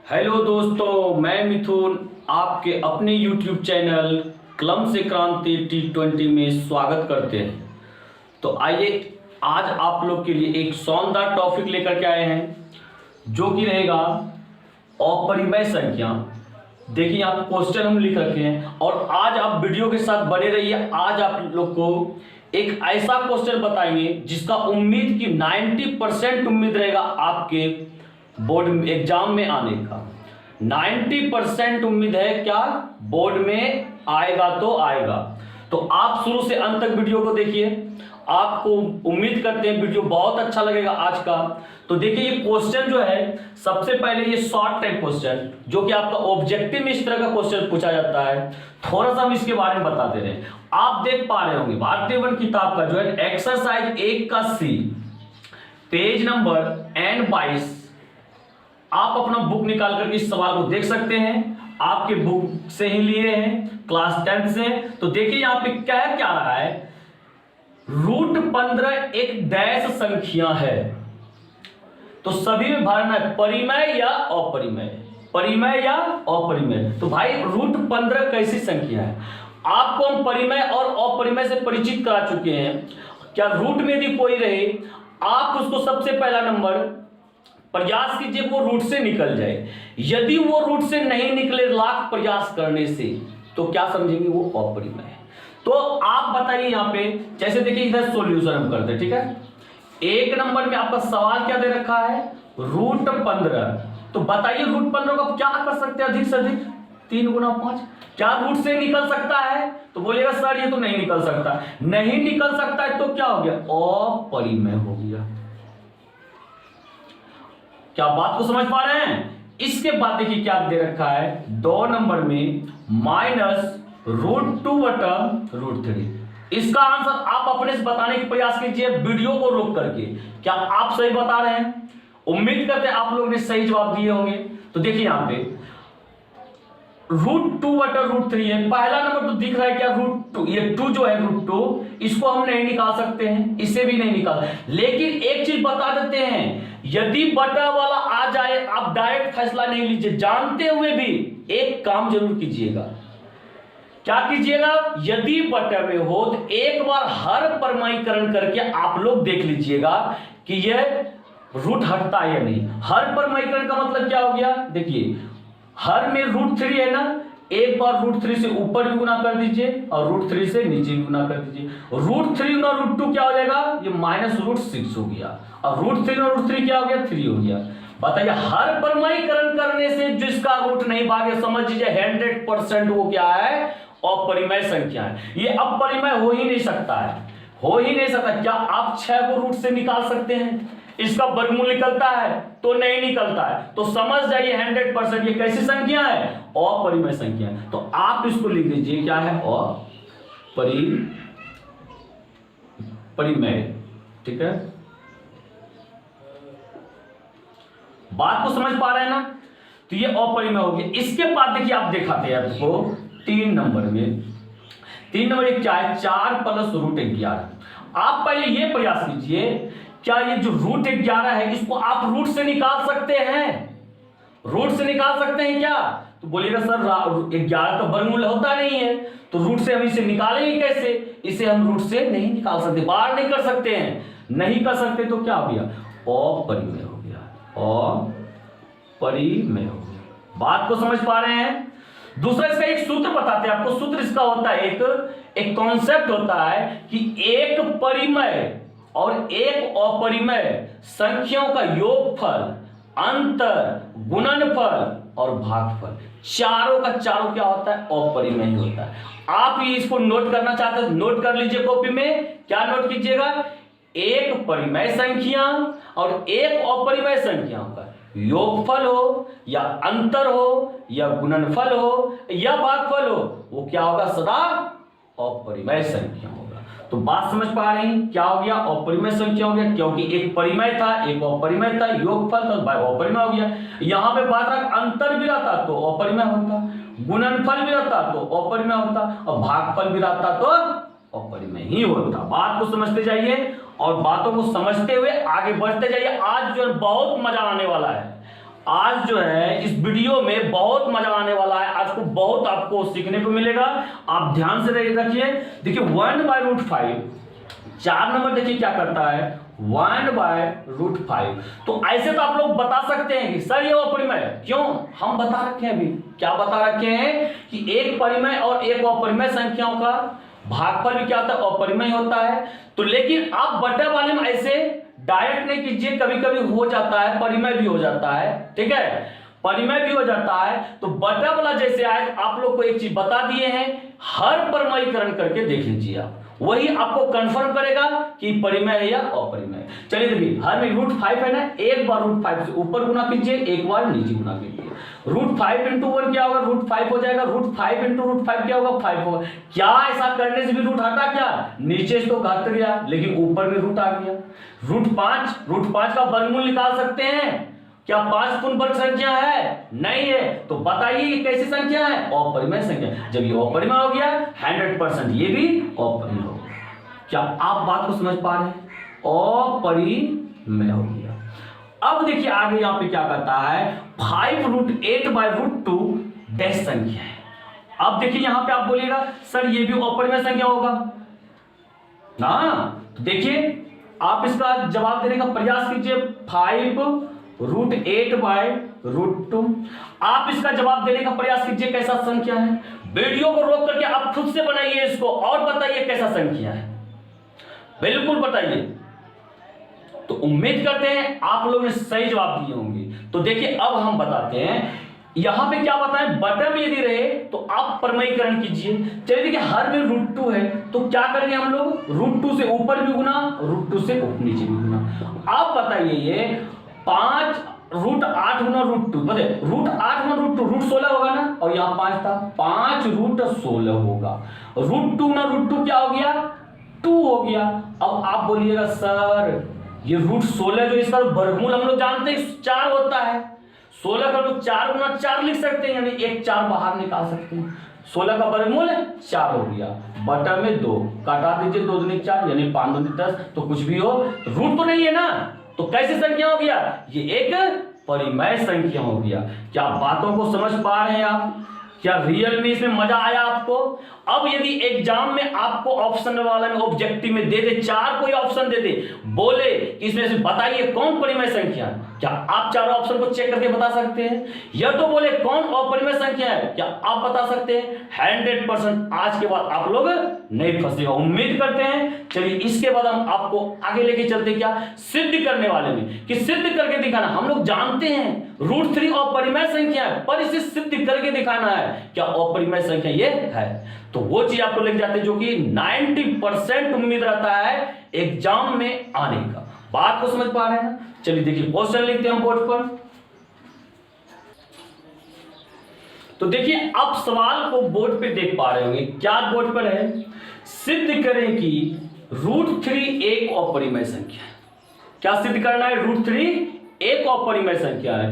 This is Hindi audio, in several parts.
हेलो दोस्तों, मैं मिथुन आपके अपने YouTube चैनल कलम से क्रांति T20 में स्वागत करते हैं। तो आइए आज आप लोग के लिए एक शानदार टॉपिक लेकर के आए हैं जो कि रहेगा अपरिमेय संख्या। देखिए यहाँ पे क्वेश्चन हम लिख रखे हैं और आज आप वीडियो के साथ बने रहिए। आज आप लोग को एक ऐसा क्वेश्चन बताएंगे जिसका उम्मीद की 90% उम्मीद रहेगा आपके बोर्ड एग्जाम में आने का। 90% उम्मीद है क्या बोर्ड में आएगा तो आएगा। तो आप शुरू से अंत तक वीडियो को देखिए। आपको उम्मीद करते हैं वीडियो बहुत अच्छा लगेगा आज का। तो देखिए ये क्वेश्चन जो है, सबसे पहले ये शॉर्ट टाइप क्वेश्चन जो कि आपका ऑब्जेक्टिव में इस तरह का क्वेश्चन पूछा जाता है। थोड़ा सा हम इसके बारे में बता दे रहे हैं। आप देख पा रहे होंगे भारतीय वन किताब का जो है एक्सरसाइज 1 का C पेज नंबर N22 आप अपना बुक निकाल करके इस सवाल को देख सकते हैं। आपके बुक से ही लिए हैं, क्लास 10 से। तो देखिए यहाँ पे क्या रहा है, √15 एक डैश संख्या है। तो सभी में भरना है परिमेय या अपरिमेय, परिमेय या अपरिमेय। तो भाई √15 कैसी संख्या है, आपको हम परिमेय और अपरिमेय से परिचित करा चुके हैं। क्या रूट में यदि कोई रहे, आप उसको सबसे पहला नंबर प्रयास कीजिए वो रूट से निकल जाए। यदि वो रूट से नहीं निकले लाख प्रयास करने से, तो क्या समझेंगे, वो अपरिमेय है। तो आप बताइए यहाँ पे, जैसे देखिए इधर सॉल्यूशन हम करते हैं, ठीक है। एक नंबर में आपका सवाल क्या दे रखा है, √15। तो बताइए √15 को क्या कर सकते हैं अधिक से अधिक 3 गुना 5। क्या रूट से निकल सकता है? तो बोलिएगा सर ये तो नहीं निकल सकता। नहीं निकल सकता है तो क्या हो गया, अपरिमेय हो गया। क्या बात को समझ पा रहे हैं। इसके बाद देखिए क्या दे रखा है, 2 नंबर में -√2/√3। इसका आंसर आप अपने से बताने का प्रयास कीजिए वीडियो को रोक करके। क्या आप सही बता रहे हैं? उम्मीद करते हैं आप लोगों ने सही जवाब दिए होंगे। तो देखिए यहाँ पे √2/√3 है। पहला नंबर तो दिख रहा है क्या, √2। ये 2 जो है √2, इसको हम नहीं निकाल सकते हैं, इसे भी नहीं निकाल। लेकिन एक चीज बता देते हैं, यदि बटा वाला आ जाए आप डायरेक्ट फैसला नहीं लीजिए, जानते हुए भी एक काम जरूर कीजिएगा। क्या कीजिएगा, यदि बटा में हो तो एक बार हर परमाणुकरण करके आप लोग देख लीजिएगा कि यह रूट हटता है या नहीं। हर परमाणुकरण का मतलब क्या हो गया, देखिए हर में √3 है ना, एक बार √3 से ऊपर भी गुना कर दीजिए और √3 से नीचे भी गुना कर दीजिए। √3 गुना √2 क्या हो जाएगा, ये -√6 हो गया। और √3 और √3 क्या हो गया, 3 हो गया। बताइए हर परमाणुकरण करने से जिसका रूट नहीं भागे, समझ लीजिए 100% वो क्या है, अपरिमेय संख्या है। ये अपरिमेय हो ही नहीं सकता है, हो ही नहीं सकता। क्या आप 6 को रूट से निकाल सकते हैं? इसका वर्गमूल निकलता है तो नहीं निकलता है। तो समझ जाइए 100% ये कैसी संख्या है, अपरिमेय संख्या है। तो आप इसको लिख दीजिए क्या है, परिमेय। ठीक है, बात को समझ पा रहे हैं ना। तो ये अपरिमेय हो गया। इसके बाद देखिए आप दिखाते हैं आपको 3 नंबर में, 3 नंबर एक क्या है, 4 + √11। आप पहले ये प्रयास कीजिए, क्या ये जो √11 है इसको आप रूट से निकाल सकते हैं? रूट से निकाल सकते हैं क्या? तो बोलिएगा सर 11 तो वर्गमूल होता नहीं है, तो रूट से हम इसे निकालेंगे कैसे? इसे हम रूट से नहीं निकाल सकते, बाहर नहीं कर सकते हैं, नहीं कर सकते। तो क्या हो गया, अपरिमेय हो गया, अपरिमेय हो गया। बात को समझ पा रहे हैं। दूसरा इसका एक सूत्र बताते हैं आपको। सूत्र इसका होता है, एक कॉन्सेप्ट होता है कि एक परिमेय और एक अपरिमेय संख्याओं का योगफल, अंतर, गुणनफल और भागफल, चारों का चारों क्या होता है, अपरिमेय होता है। आप ये इसको नोट करना चाहते हैं, नोट कर लीजिए कॉपी में। क्या नोट कीजिएगा, एक परिमेय संख्या और एक अपरिमेय संख्या का योगफल हो या अंतर हो या गुणनफल हो या भागफल हो, वो क्या होगा, सदा अपरिमेय संख्या होगा। तो बात समझ पा रहे हैं, क्या हो गया, अपरिमेय संख्या हो गया, क्योंकि एक परिमेय था एक अपरिमेय था, योगफल था अपरिमेय हो गया। यहां पे बात रहा अंतर भी रहता तो अपरिमेय होता, गुणनफल भी रहता तो अपरिमेय होता और भागफल भी रहता तो अपरिमेय ही होता। बात को समझते जाइए और बातों को समझते हुए आगे बढ़ते जाइए। आज जो है बहुत मजा आने वाला है, आज जो है इस वीडियो में बहुत मजा आने वाला है। आज को बहुत आपको सीखने को मिलेगा, आप ध्यान से रखिए। देखिए 1/√5, 4 नंबर देखिए क्या करता है 1/√5। तो ऐसे तो आप लोग बता सकते हैं कि सर ये अपरिमेय, क्यों हम बता रखे हैं, अभी क्या बता रखे हैं कि एक परिमेय और एक अपरिमेय संख्याओं का भागफल भी क्या होता है, अपरिमेय होता है। तो लेकिन आप बटा वाले में ऐसे डायरेक्ट नहीं कीजिए, कभी कभी हो जाता है परिमेय भी हो जाता है, ठीक है, परिमेय भी हो जाता है। तो बटा वाला जैसे आए, आप लोग को एक चीज बता दिए हैं, हर परिमयीकरण करके देख लीजिए आप, वही आपको कंफर्म करेगा कि परिमेय है या अपरिमेय। चलिए देखिए, हर में √5 है ना, एक बार √5 से ऊपर गुना कीजिए, एक बार नीचे गुना कीजिए। √5 × 1 क्या होगा, √5 हो जाएगा। √5 × √5 क्या होगा, 5 होगा। क्या ऐसा करने से भी रूट हटा, क्या नीचे से तो घट गया लेकिन ऊपर में रूट आ गया। √5 का वर्गमूल निकाल सकते हैं क्या, 5 पूर्ण वर्ग संख्या है, नहीं है, तो बताइए कि कैसी संख्या है, अपरिमेय संख्या। जब ये अपरिमेय हो गया 100% ये भी अपरिमेय हो गया। क्या आप बात को समझ पा रहे हैं, अपरिमेय हो गया। अब देखिए आगे यहां पे क्या करता है, 5√8/√2 डैश संख्या है। अब देखिए यहां पे आप बोलिएगा सर ये भी अपरिमेय संख्या होगा ना, तो देखिए आप इसका जवाब देने का प्रयास कीजिए। 5√8/√2, आप इसका जवाब देने का प्रयास कीजिए कैसा संख्या है। वीडियो को रोक करके आप खुद से बनाइए इसको और बताइए कैसा संख्या है, बिल्कुल बताइए। तो उम्मीद करते हैं आप लोगों ने सही जवाब दिए होंगे। तो देखिए अब हम बताते हैं, यहां पे क्या बताएं, बटा में यदि रहे तो आप परिमयीकरण कीजिए। चलिए देखिए हर में √2 है, तो क्या करेंगे हम लोग, √2 से ऊपर भी गुना, √2 से नीचे भी गुना। आप बताइए ये 5√8 गुना √2, बताइए √8 गुना √2, √16 होगा ना, और यहाँ 5 था, 5√16 होगा। √2 गुना √2 क्या हो गया, 2 हो गया। अब आप बोलिएगा सर ये √16 जो इसका वर्गमूल हम लोग जानते हैं 4 होता है, 16 का लोग 4 गुना 4 लिख सकते हैं, यानी एक 4 बाहर निकाल सकते हैं। 16 का वर्गमूल 4 हो गया, बटा में 2 काटा दीजिए, 2 दूनी 4 यानी 5 दूनी 10, तो कुछ भी हो रूट तो नहीं है ना, तो कैसी संख्या हो गया, ये एक परिमेय संख्या हो गया। क्या बातों को समझ पा रहे हैं आप, क्या रियल में इसमें मजा आया आपको। अब यदि एग्जाम में आपको ऑप्शन वाला में ऑब्जेक्टिव में दे दे 4 कोई ऑप्शन दे दे, बोले इसमें से बताइए कौन परिमेय संख्या है, क्या आप चारों ऑप्शन को चेक करके बता सकते हैं, या तो बोले कौन अपरिमेय संख्या है, क्या आप बता सकते हैं। 100% आज के बाद आप लोग नहीं फंसेगा, उम्मीद करते हैं। चलिए इसके बाद हम आपको आगे लेके चलते, क्या सिद्ध करने वाले में, कि सिद्ध करके दिखाना। हम लोग जानते हैं √3 अपरिमेय संख्या है, पर इसे सिद्ध करके दिखाना है क्या अपरिमेय संख्या ये है। तो वो चीज आपको लेके जाते हैं जो कि 90% उम्मीद रहता है एग्जाम में आने का। बात को समझ पा रहे हैं। चलिए देखिए क्वेश्चन लिखते हैं बोर्ड पर। तो देखिए आप सवाल को बोर्ड पे देख पा रहे होंगे, क्या बोर्ड पर है, सिद्ध करें कि √3 एक अपरिमेय संख्या है। क्या सिद्ध करना है, √3 एक अपरिमेय संख्या है।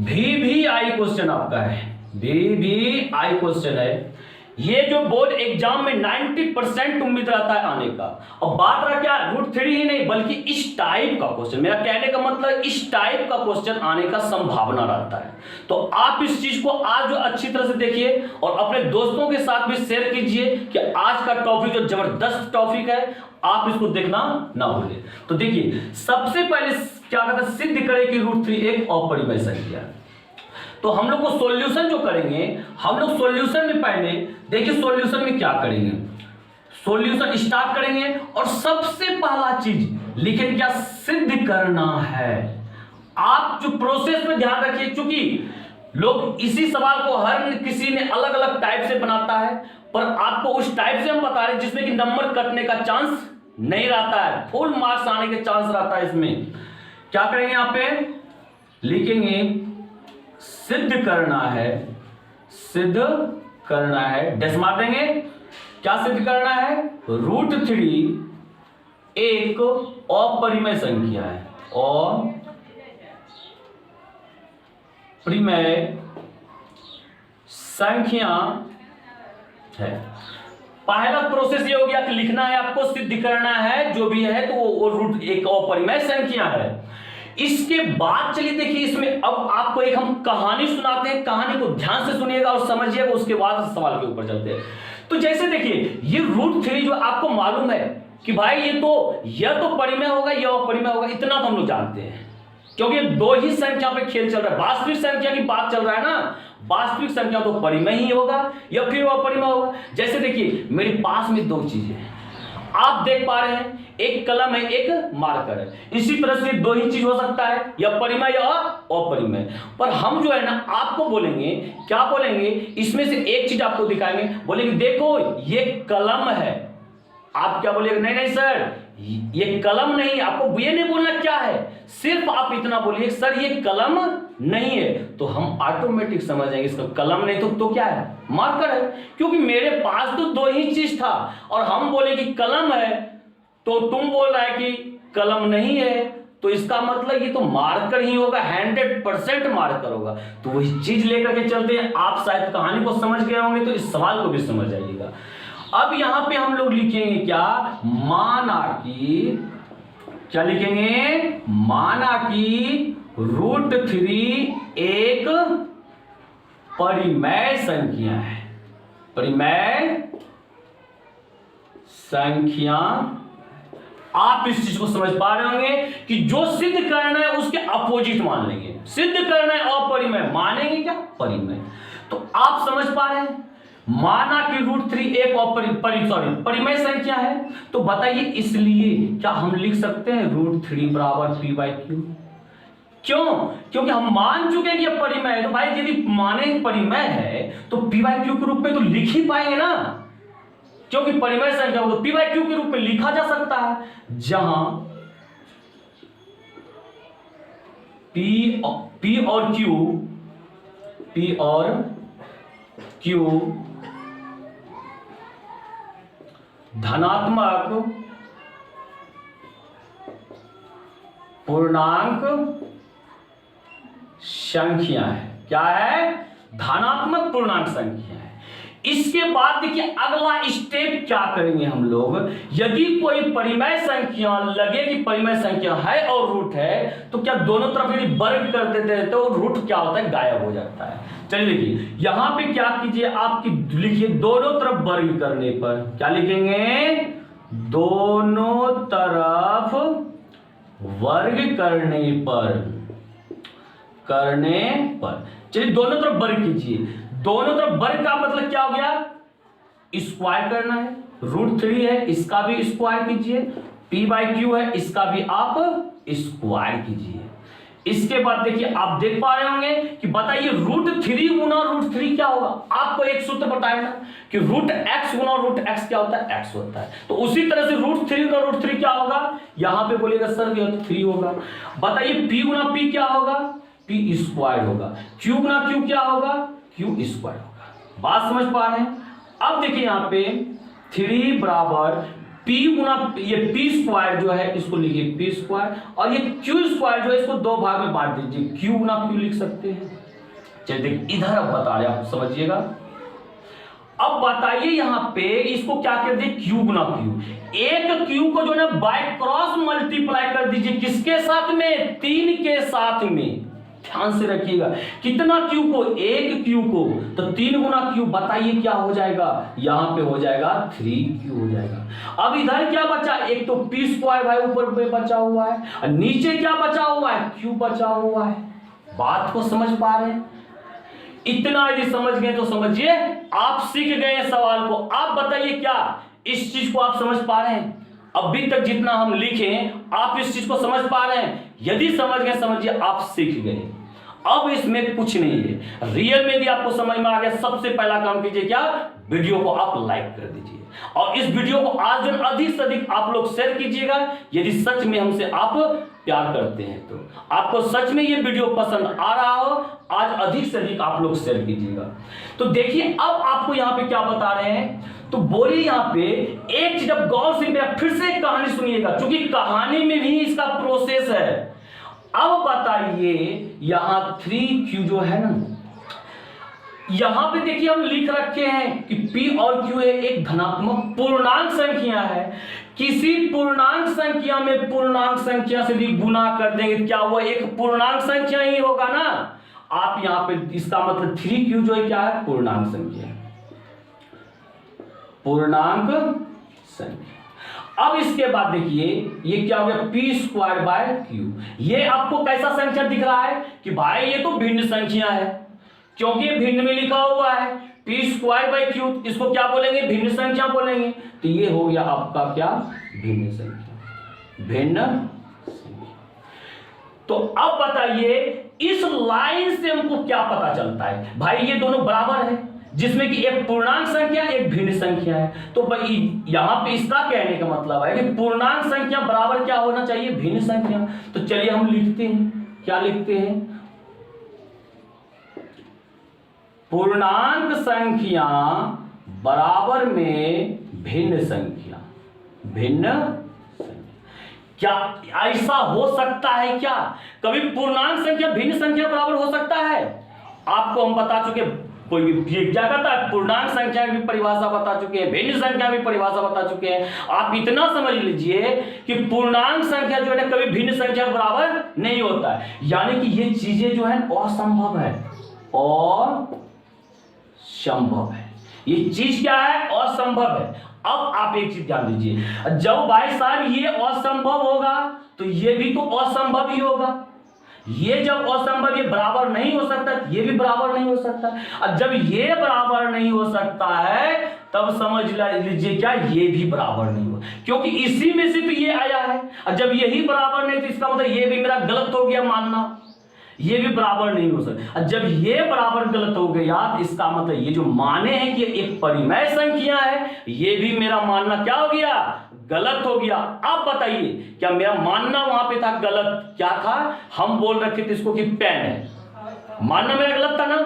VVI क्वेश्चन आपका है, VVI क्वेश्चन है। ये जो बोर्ड एग्जाम में 90% उम्मीद रहता है आने का। अब बात रहा क्या, √3 ही नहीं बल्कि इस टाइप का क्वेश्चन, मेरा कहने का मतलब इस टाइप का क्वेश्चन आने का संभावना रहता है। तो आप इस चीज को आज जो अच्छी तरह से देखिए और अपने दोस्तों के साथ भी शेयर कीजिए कि आज का टॉपिक जो जबरदस्त टॉपिक है, आप इसको देखना ना भूलें। तो देखिए सबसे पहले क्या कहता है, सिद्ध करें कि √3 एक अपरिमेय संख्या है। तो हम लोग को सॉल्यूशन जो करेंगे, हम लोग सॉल्यूशन में पहले देखिए सॉल्यूशन में क्या करेंगे, सॉल्यूशन स्टार्ट करेंगे और सबसे पहला चीज लिखेंगे क्या, सिद्ध करना है। आप जो प्रोसेस में ध्यान रखिए, क्योंकि लोग इसी सवाल को हर किसी ने अलग अलग टाइप से बनाता है, पर आपको उस टाइप से हम बता रहे हैं जिसमें कि नंबर कटने का चांस नहीं रहता है, फुल मार्क्स आने के चांस रहता है। इसमें क्या करेंगे, यहां पे लिखेंगे सिद्ध करना है, सिद्ध करना है, डैश मार देंगे। क्या सिद्ध करना है, √3 एक अपरिमेय संख्या है, अपरिमेय संख्या है। पहला प्रोसेस ये हो गया कि लिखना है आपको, सिद्ध करना है जो भी है, तो वो √1 एक अपरिमेय संख्या है। इसके बाद चलिए देखिए, इसमें अब आपको एक हम कहानी सुनाते हैं, कहानी को ध्यान से सुनिएगा और समझिएगा, उसके बाद सवाल के ऊपर चलते हैं। तो जैसे देखिए, ये √3 जो आपको मालूम है कि भाई यह तो परिमेय होगा, यह अपरिमेय होगा, इतना तो हम लोग जानते हैं, क्योंकि दो ही संख्या पे खेल चल रहा है। वास्तविक संख्या की बात चल रहा है ना, वास्तविक संख्या तो परिमेय ही होगा या फिर अपरिमेय होगा। जैसे देखिए, मेरे पास में दो चीजें हैं, आप देख पा रहे हैं, एक कलम है, एक मार्कर है। इसी तरह से दो ही चीज हो सकता है, या परिमेय या अपरिमेय। पर हम जो है ना, आपको बोलेंगे, क्या बोलेंगे, इसमें से एक चीज आपको दिखाएंगे, बोलेंगे देखो ये कलम है। आप क्या बोलेंगे, नहीं नहीं सर ये कलम नहीं। आपको ये नहीं बोलना क्या है, सिर्फ आप इतना बोलिए सर ये कलम नहीं है, तो हम ऑटोमेटिक समझ जाएंगे इसका कलम नहीं तो क्या है, मार्कर है। क्योंकि मेरे पास तो दो ही चीज था और हम बोले कि कलम है, तो तुम बोल रहा है कि कलम नहीं है, तो इसका मतलब ये तो मार्कर ही होगा, 100% मार्कर होगा। तो वही चीज लेकर के चलते हैं। आप शायद कहानी को समझ गए होंगे, तो इस सवाल को भी समझ जाइएगा। अब यहां पे हम लोग लिखेंगे क्या, माना कि, क्या लिखेंगे, माना कि √3 एक परिमेय संख्या है। परिमेय संख्या, आप इस चीज को समझ पा रहे होंगे कि जो सिद्ध करना है उसके अपोजिट मान लेंगे। सिद्ध करना है अपरिमेय, मानेंगे क्या, परिमेय। तो आप समझ पा रहे हैं, माना कि √3 एक परिमेय संख्या है। तो बताइए, इसलिए क्या हम लिख सकते हैं √3 बराबर p/q? क्यों? क्योंकि हम मान चुके हैं कि यह परिमेय है। तो भाई यदि माने परिमेय है तो p/q के रूप में तो लिख ही पाएंगे ना, क्योंकि परिमेय संख्या को तो p/q के रूप में लिखा जा सकता है, जहां p और q धनात्मक पूर्णांक संख्या है। क्या है, धनात्मक पूर्णांक संख्या है। इसके बाद देखिए अगला स्टेप क्या करेंगे हम लोग, यदि कोई परिमेय संख्या लगे कि परिमेय संख्या है और रूट है, तो क्या दोनों तरफ यदि वर्ग कर देते हैं तो रूट क्या होता है, गायब हो जाता है। चलिए देखिए, यहां पे क्या कीजिए, आपकी लिखिए दोनों तरफ वर्ग करने पर, क्या लिखेंगे, दोनों तरफ वर्ग करने पर चलिए दोनों तरफ वर्ग कीजिए। दोनों तरफ वर्ग का मतलब क्या हो गया, स्क्वायर करना है। √3 है, इसका भी स्क्वायर कीजिए, p/q है, इसका भी आप स्क्वायर कीजिए। इसके बाद देखिए, आप देख पा रहे होंगे कि बताइए √3 गुना √3 क्या होगा। आपको एक सूत्र बताया ना कि √x गुना √x क्या होता है, x होता है। तो उसी तरह से √3 गुना √3 क्या होगा, यहां पे बोलिएगा सर यह 3 होगा। बताइए p गुना p क्या होगा, p² होगा। q गुना q क्या होगा, q² होगा। बात समझ पा रहे हैं। अब देखिए यहां पे 3 बराबर p गुना, ये p² जो है इसको लिखिए p², और ये q² जो है इसको दो भाग में बांट दीजिए, q गुना q लिख सकते हैं। चलिए देखिए इधर अब बता रहे, आप समझिएगा। अब बताइए यहां पे इसको क्या कर दिए, q गुना q। एक q को जो है बाय क्रॉस मल्टीप्लाई कर दीजिए, किसके साथ में, 3 के साथ में। ध्यान से रखिएगा, कितना q को, एक q को, तो 3 गुना q, बताइए क्या हो जाएगा, यहां पे हो जाएगा 3q हो जाएगा। अब इधर क्या बचा, एक तो p² भाई ऊपर पे बचा हुआ है, और नीचे क्या बचा हुआ है, q बचा हुआ है। बात को समझ पा रहे हैं, इतना यदि समझ गए तो समझिए आप सीख गए सवाल को। आप बताइए क्या इस चीज को आप समझ पा रहे हैं, अभी तक जितना हम लिखे आप इस चीज को समझ पा रहे हैं। यदि समझ गए समझिए आप सीख गए। अब इसमें कुछ नहीं है, रियल में यदि आपको समझ में आ गया, सबसे पहला काम कीजिए क्या, वीडियो को आप लाइक कर दीजिए और इस वीडियो को आज दिन अधिक से अधिक आप लोग शेयर कीजिएगा। यदि सच में हमसे आप प्यार करते हैं तो, आपको सच में ये वीडियो पसंद आ रहा हो, आज अधिक से अधिक आप लोग शेयर कीजिएगा। तो देखिए अब आपको यहाँ पे क्या बता रहे हैं, तो बोलिए यहाँ पे एक चीज, अब गौर से मेरा फिर से कहानी सुनिएगा, क्योंकि कहानी में भी इसका प्रोसेस है। अब बताइए यहां 3q जो है ना, यहां पे देखिए हम लिख रखे हैं कि p और q एक धनात्मक पूर्णांक संख्या है। किसी पूर्णांक संख्या में पूर्णांक संख्या से भी गुना कर देंगे, क्या वो एक पूर्णांक संख्या ही होगा ना। आप यहां पे इसका मतलब 3q जो है क्या है, पूर्णांक संख्या, पूर्णांक संख्या। अब इसके बाद देखिए ये क्या हो गया, p²/q। ये आपको कैसा संख्या दिख रहा है कि भाई ये तो भिन्न संख्या है, क्योंकि भिन्न में लिखा हुआ है p²/q, इसको क्या बोलेंगे, भिन्न संख्या बोलेंगे। तो ये हो गया आपका क्या, भिन्न संख्या, भिन्न संख्या। तो अब बताइए इस लाइन से हमको क्या पता चलता है, भाई ये दोनों बराबर है, जिसमें कि एक पूर्णांक संख्या एक भिन्न संख्या है। तो भाई यहां पे इसका कहने का मतलब है कि पूर्णांक संख्या बराबर क्या होना चाहिए, भिन्न संख्या। तो चलिए हम लिखते हैं, क्या लिखते हैं, पूर्णांक संख्या बराबर में भिन्न संख्या, भिन्न संख्या। क्या ऐसा हो सकता है क्या, कभी पूर्णांक संख्या भिन्न संख्या बराबर हो सकता है। आपको हम बता चुके, कोई भी क्या कहता है, पूर्णांक संख्या की भी परिभाषा बता चुके हैं, भिन्न संख्या की परिभाषा बता चुके हैं। आप इतना समझ लीजिए कि पूर्णांक संख्या जो है ना कभी भिन्न संख्या बराबर नहीं होता है, यानी कि ये चीजें जो है असंभव है, असंभव है। ये चीज क्या है, असंभव है। अब आप एक चीज ध्यान दीजिए, जब भाई साहब ये असंभव होगा तो ये भी तो असंभव ही होगा। ये जब असंभव, ये बराबर नहीं हो सकता, ये भी बराबर नहीं हो सकता। और जब ये बराबर नहीं हो सकता है तब समझ लीजिए क्या, ये भी बराबर नहीं हो, क्योंकि इसी में से तो ये आया है। और जब यही बराबर नहीं तो इसका मतलब ये भी मेरा गलत हो गया मानना, ये भी बराबर नहीं हो सकता। जब ये बराबर गलत हो गया इसका मतलब ये जो माने हैं कि एक परिमेय संख्या है, ये भी मेरा मानना क्या हो गया, गलत हो गया। अब बताइए क्या मेरा मानना वहां पे था गलत, क्या था, हम बोल रखे थे इसको कि पेन है, मानना मेरा गलत था ना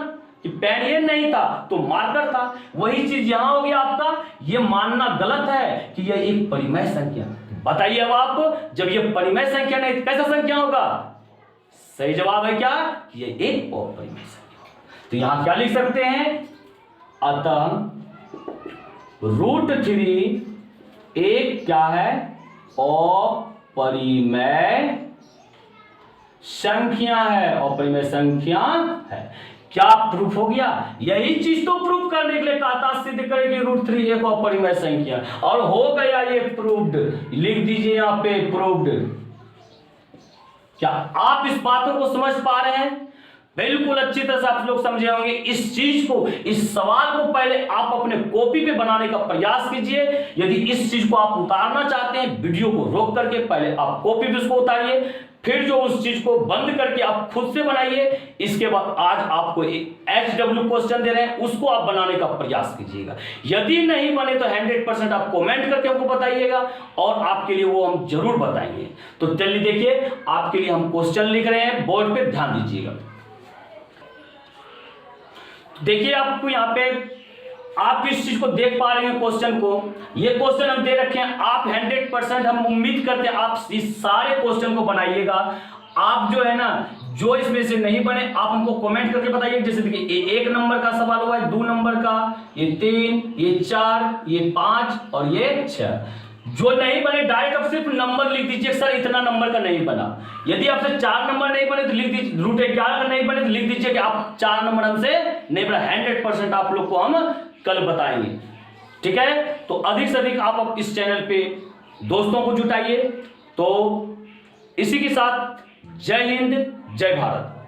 कि पेन ये नहीं था तो मार्कर था। वही चीज यहां हो गया आपका, ये मानना गलत है कि यह एक परिमेय संख्या। बताइए अब आप, जब ये परिमेय संख्या नहीं तो कैसा संख्या होगा, सही जवाब है क्या, ये एक अपरिमेय संख्या। तो यहां क्या लिख सकते हैं, अतः √3 एक क्या है, अपरिमेय संख्या है, अपरिमेय संख्या है। क्या प्रूफ हो गया, यही चीज तो प्रूफ करने के लिए कहा था, सिद्ध करें कि √3 एक अपरिमेय संख्या, और हो गया ये प्रूव्ड। लिख दीजिए यहां पे प्रूव्ड। क्या आप इस बातों को समझ पा रहे हैं, बिल्कुल अच्छी तरह से आप लोग समझे होंगे। इस चीज को, इस सवाल को पहले आप अपने कॉपी पे बनाने का प्रयास कीजिए। यदि इस चीज को आप उतारना चाहते हैं, वीडियो को रोक करके पहले आप कॉपी पे उसको उतारिए, फिर जो उस चीज को बंद करके आप खुद से बनाइए। इसके बाद आज आपको HW क्वेश्चन दे रहे हैं, उसको आप बनाने का प्रयास कीजिएगा। यदि नहीं बने तो 100% आप कमेंट करके हमको बताइएगा, और आपके लिए वो हम जरूर बताएंगे। तो चलिए देखिए, आपके लिए हम क्वेश्चन लिख रहे हैं, बोर्ड पे ध्यान दीजिएगा। देखिए आपको यहाँ पे, आप इस चीज को देख पा रहे हैं क्वेश्चन को, ये क्वेश्चन हम दे रखे हैं। आप 100% हम उम्मीद करते हैं आप इस सारे क्वेश्चन को बनाइएगा। आप जो है ना, जो इसमें से नहीं बने आप हमको कमेंट करके बताइए। जैसे देखिए 1 नंबर का सवाल हुआ है, 2 नंबर का, ये 3, ये 4, ये 5 और ये 6। जो नहीं बने डायरेक्ट आप सिर्फ नंबर लिख दीजिए, सर इतना नंबर का नहीं बना। यदि आपसे 4 नंबर नहीं बने तो लिख दीजिए, √11 का नहीं बने तो लिख दीजिए कि आप 4 नंबर हमसे नहीं बना। 100% आप लोग को हम कल बताएंगे, ठीक है। तो अधिक से अधिक आप इस चैनल पे दोस्तों को जुटाइए। तो इसी के साथ जय हिंद, जय भारत।